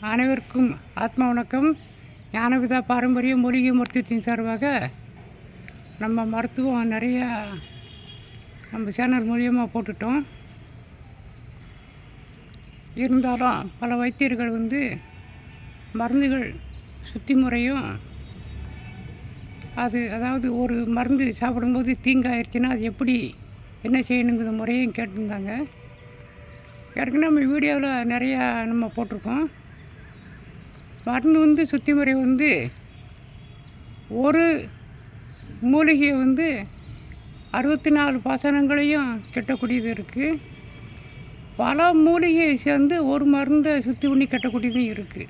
அனைவருக்கும் ஆத்மா வணக்கம். ஞானவிதா பாரம்பரிய மூலிகை மருத்துவத்தின் சார்பாக நம்ம மருத்துவம் நிறையா நம்ம சேனல் மூலியமாக போட்டுட்டோம். இருந்தாலும் பல வைத்தியர்கள் மருந்துகள் சுத்தி முறையும் அதாவது ஒரு மருந்து சாப்பிடும்போது தீங்காயிருச்சுன்னா அது எப்படி என்ன செய்யணுங்கிற முறையும் கேட்டிருந்தாங்க. ஏற்கனவே நம்ம வீடியோவில் நிறையா நம்ம போட்டிருக்கோம். மருந்து சுத்தி முறை ஒரு மூலிகையை 64 பாசனங்களையும் கெட்டக்கூடியது இருக்குது. பல மூலிகையை சேர்ந்து ஒரு மருந்தை சுற்றி பண்ணி கெட்டக்கூடியதும் இருக்குது.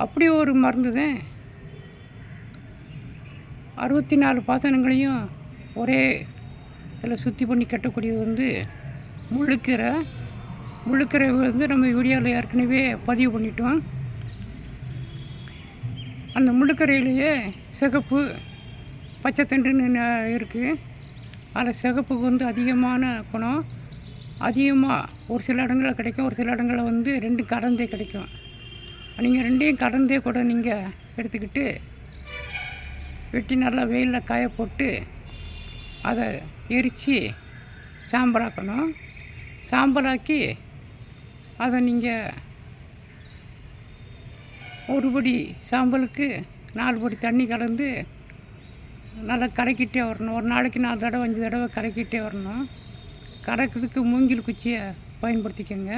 அப்படி ஒரு மருந்து தான் 64 பாசனங்களையும் ஒரே இதில் சுற்றி பண்ணி கெட்டக்கூடியது முழுக்கீரை நம்ம வீடியோவில் ஏற்கனவே பதிவு பண்ணிட்டோம். அந்த முழுக்கரையிலேயே சிகப்பு பச்சை தண்டுன்னு இருக்குது. அதில் சிகப்புக்கு அதிகமான குணம், அதிகமாக ஒரு சில இடங்களில் கிடைக்கும், ஒரு சில இடங்களில் 2 கலந்தே கிடைக்கும். நீங்கள் 2ஐயும் கலந்தே கூட நீங்கள் எடுத்துக்கிட்டு வெட்டி நல்லா வெயிலில் காய போட்டு அதை எரித்து சாம்பலாக்கணும். சாம்பலாக்கி அதை நீங்கள் ஒரு படி சாம்பலுக்கு 4 படி தண்ணி கலந்து நல்லா கரைக்கிட்டே வரணும். ஒரு நாளைக்கு 4 தடவை 5 தடவை கரைக்கிட்டே வரணும். கரைக்கிறதுக்கு மூங்கில் குச்சியை பயன்படுத்திக்கோங்க.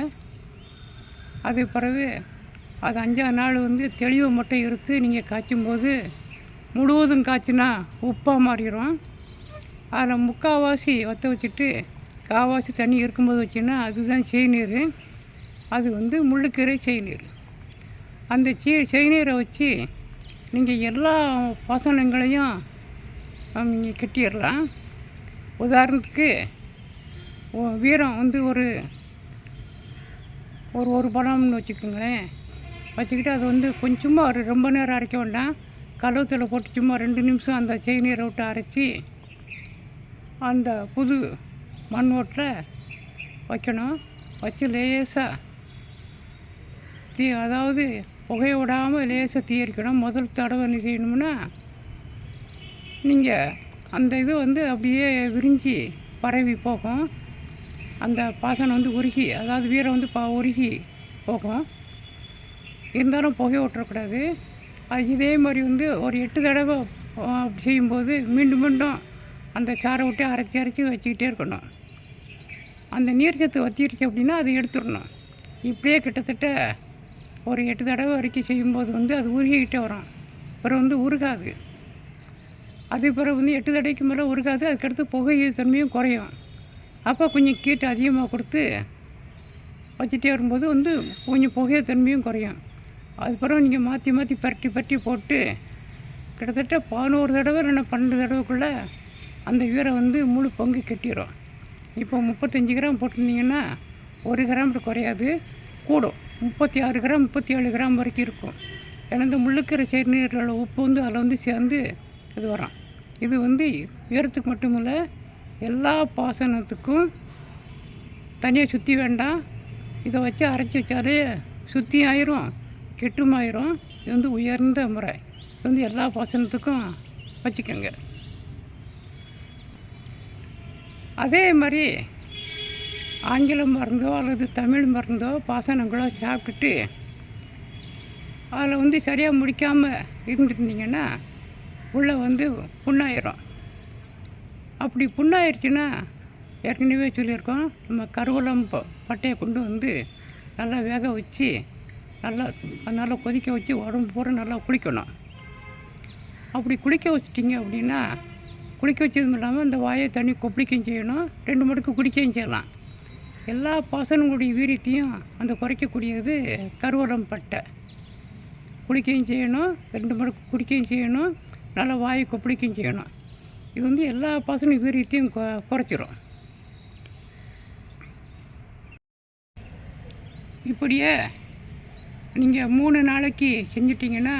அது பிறகு அது 5ஆம் நாள் தெளிவை மட்டும் எடுத்து நீங்கள் காய்ச்சும்போது முழுவதும் காய்ச்சினா உப்பாக மாறிடும். அதில் முக்கால்வாசி வற்ற வச்சுட்டு கால்வாசி தண்ணி இருக்கும்போது வச்சுன்னா அதுதான் செய்நீர். அது முள்ளுக்கீரை செய்நீர். அந்த செய்நீரை வச்சு நீங்கள் எல்லா பாசனங்களையும் நீங்கள் கட்டிடலாம். உதாரணத்துக்கு வீரம் ஒரு பழம்னு வச்சுக்கோங்களேன். வச்சுக்கிட்டு அது கொஞ்சமாக ரொம்ப நேரம் அரைக்க வேண்டாம். கழுவத்தில் போட்டு சும்மா 2 நிமிஷம் அந்த செய்நீரை விட்டு அரைச்சி அந்த புது மண் ஓட்டில் வைக்கணும். வச்சு லேசாக அதாவது புகையை விடாமல் லேசாக தீயரிக்கணும். முதல் தடவை என்ன செய்யணும்னா நீங்கள் அந்த இது அப்படியே விரிஞ்சு பரவி போகும். அந்த பாசனம் உருகி, அதாவது வீரம் உருகி போகும். இருந்தாலும் புகையை விட்டுறக்கூடாது. அது இதே மாதிரி ஒரு 8 தடவை அப்படி செய்யும்போது மீண்டும் மீண்டும் அந்த சாரை விட்டு அரைச்சி வச்சுக்கிட்டே இருக்கணும். அந்த நீர் சத்து வத்திருச்சு அப்படின்னா அதை எடுத்துடணும். இப்படியே கிட்டத்தட்ட ஒரு 8 தடவை வரைக்கும் செய்யும்போது அது உருகிக்கிட்டே வரும். பிறகு உருகாது. அது பிறகு 8 தடவைக்கு மேலே உருகாது. அதுக்கடுத்து புகை தன்மையும் குறையும். அப்போ கொஞ்சம் கீட்டு அதிகமாக கொடுத்து வச்சுட்டே வரும்போது கொஞ்சம் புகை தன்மையும் குறையும். அது பிறகு நீங்கள் மாற்றி பரட்டி போட்டு கிட்டத்தட்ட 11 தடவை இல்லைன்னா 12 தடவைக்குள்ளே அந்த வீரை முழு பங்கு கட்டிடும். இப்போ 35 கிராம் போட்டிருந்தீங்கன்னா 1 கிராம் குறையாது, கூடும். 36 கிராம் 37 கிராம் வரைக்கும் இருக்கும். ஏன்னா இந்த முள்ளுக்கீரை செய்நீரில் உப்பு அதில் சேர்ந்து இது வரும். இது வீரத்துக்கு மட்டும் இல்லை, எல்லா பாசனத்துக்கும் தனியாக சுற்றி வேண்டாம். இதை வச்சு அரைச்சி வச்சாலே சுத்தி ஆயிரும், கெட்டும் ஆயிரும். இது உயர்ந்த முறை. இது எல்லா பாசனத்துக்கும் வச்சுக்கோங்க. அதே மாதிரி ஆங்கில மருந்தோ அல்லது தமிழ் மருந்தோ பாசனங்களோ சாப்பிட்டுட்டு அதில் சரியாக முடிக்காமல் இருந்துருந்தீங்கன்னா உள்ளே புண்ணாயிரும். அப்படி புண்ணாயிருச்சுன்னா ஏற்கனவே சொல்லியிருக்கோம், நம்ம கருவலம் பட்டையை கொண்டு நல்லா வேக வச்சு நல்லா கொதிக்க வச்சு உடம்பு பூரா நல்லா குளிக்கணும். அப்படி குளிக்க வச்சிட்டிங்க அப்படின்னா குளிக்க வச்சதும் இல்லாமல் இந்த வாயை தண்ணி கொப்பளிக்கையும் செய்யணும், 2 மடக்கு குடிக்கவும் செய்யலாம். எல்லா பாசனங்களுடைய வீரியத்தையும் அந்த குறைக்கக்கூடியது கருவலம் பட்டை. குளிக்கவும் செய்யணும், 2 மடக்கு குடிக்கவும் செய்யணும், நல்லா வாயை கொப்பளிக்கவும் செய்யணும். இது எல்லா பாசன வீரியத்தையும் குறைச்சிரும். இப்படியே நீங்கள் 3 நாளைக்கு செஞ்சிட்டிங்கன்னா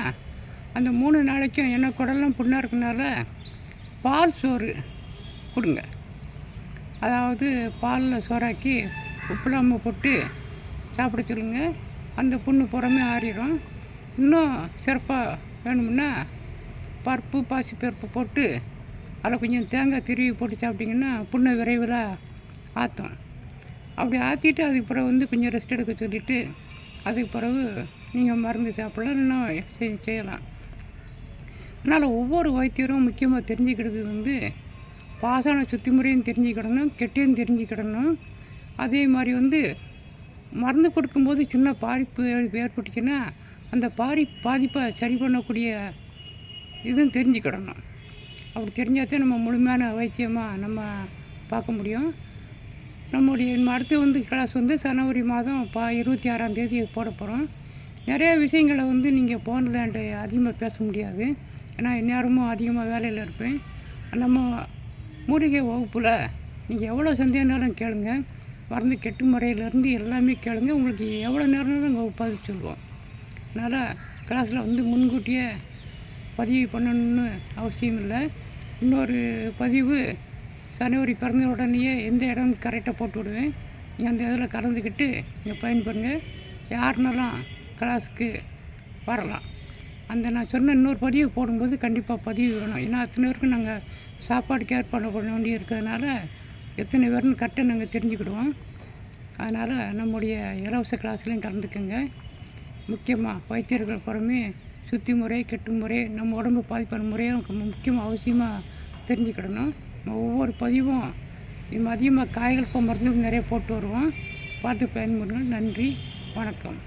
அந்த 3 நாளைக்கும் என்ன குடலாம் புண்ணாக இருக்கனால பால் சோறு கொடுங்க. அதாவது பாலில் சோறாக்கி உப்புலாமல் போட்டு சாப்பிட சொல்லுங்க. அந்த புண்ணு புறமே ஆறிடும். இன்னும் சிறப்பாக வேணும்னா பருப்பு பாசிப்பருப்பு போட்டு அதில் கொஞ்சம் தேங்காய் திருவி போட்டு சாப்பிட்டிங்கன்னா புண்ணை விரைவில் ஆற்றும். அப்படி ஆற்றிட்டு அதுக்கு பிறகு வந்து கொஞ்சம் ரெஸ்ட் எடுக்க சொல்லிவிட்டு அதுக்கு பிறகு நீங்கள் மருந்து சாப்பிடலாம், இன்னும் செய்யலாம். அதனால் ஒவ்வொரு வைத்தியரும் முக்கியமாக தெரிஞ்சுக்கிறது வந்து பாசன சுத்தி முறையும் தெரிஞ்சுக்கிடணும், கெட்டையும் தெரிஞ்சுக்கிடணும். அதே மாதிரி வந்து மருந்து கொடுக்கும்போது சின்ன பாதிப்பு ஏற்பட்டுச்சுன்னா அந்த பாதிப்பை சரி பண்ணக்கூடிய இதுவும் தெரிஞ்சுக்கிடணும். அப்படி தெரிஞ்சாதான் நம்ம முழுமையான வைத்தியமாக நம்ம பார்க்க முடியும். நம்முடைய அடுத்து வந்து கிளாஸ் வந்து ஜனவரி மாதம் 26ஆம் தேதி போட போகிறோம். நிறையா விஷயங்களை வந்து நீங்கள் ஃபோனில் என்கிட்ட அதிகமாக பேச முடியாது, ஏன்னா எந்நேரமும் அதிகமாக வேலையில் இருப்பேன். நம்ம மூலிகை வகுப்பில் நீங்கள் எவ்வளோ சந்தேகம்னாலும் கேளுங்க, மருந்து கெட்டு முறையிலேருந்து எல்லாமே கேளுங்க. உங்களுக்கு எவ்வளோ நேரம்னாலும் பதில் சொல்லுவோம். அதனால் கிளாஸில் வந்து முன்கூட்டியே பதிவு பண்ணணும்னு அவசியம் இல்லை. இன்னொரு பதிவு ஜனவரி பிறந்த உடனேயே எந்த இடம் கரெக்டாக போட்டு விடுவேன். நீங்கள் அந்த இதில் கலந்துக்கிட்டு நீங்கள் பயன்படுங்க. யாருனாலும் கிளாஸுக்கு வரலாம். அந்த நான் சொன்ன இன்னொரு பதிவு போடும்போது கண்டிப்பாக பதிவு வேணும், ஏன்னா அத்தனை பேருக்கு நாங்கள் சாப்பாடுக்கு ஏற்பாடு பண்ண வேண்டி இருக்கிறதுனால எத்தனை பேர்னு கரெக்டாக நாங்கள் தெரிஞ்சுக்கிடுவோம். அதனால் நம்முடைய இலவச கிளாஸ்லையும் கலந்துக்குங்க. முக்கியமாக வைத்தியர்கள் புறமே சுத்தி முறை கெட்டு முறை நம்ம உடம்பு பாதிப்பான முறையை முக்கியமாக அவசியமாக தெரிஞ்சுக்கிடணும். ஒவ்வொரு பதிவும் அதிகமாக காய்கள் இப்போ மருந்து நிறைய போட்டு வருவோம். பார்த்து பயன்படுங்க. நன்றி, வணக்கம்.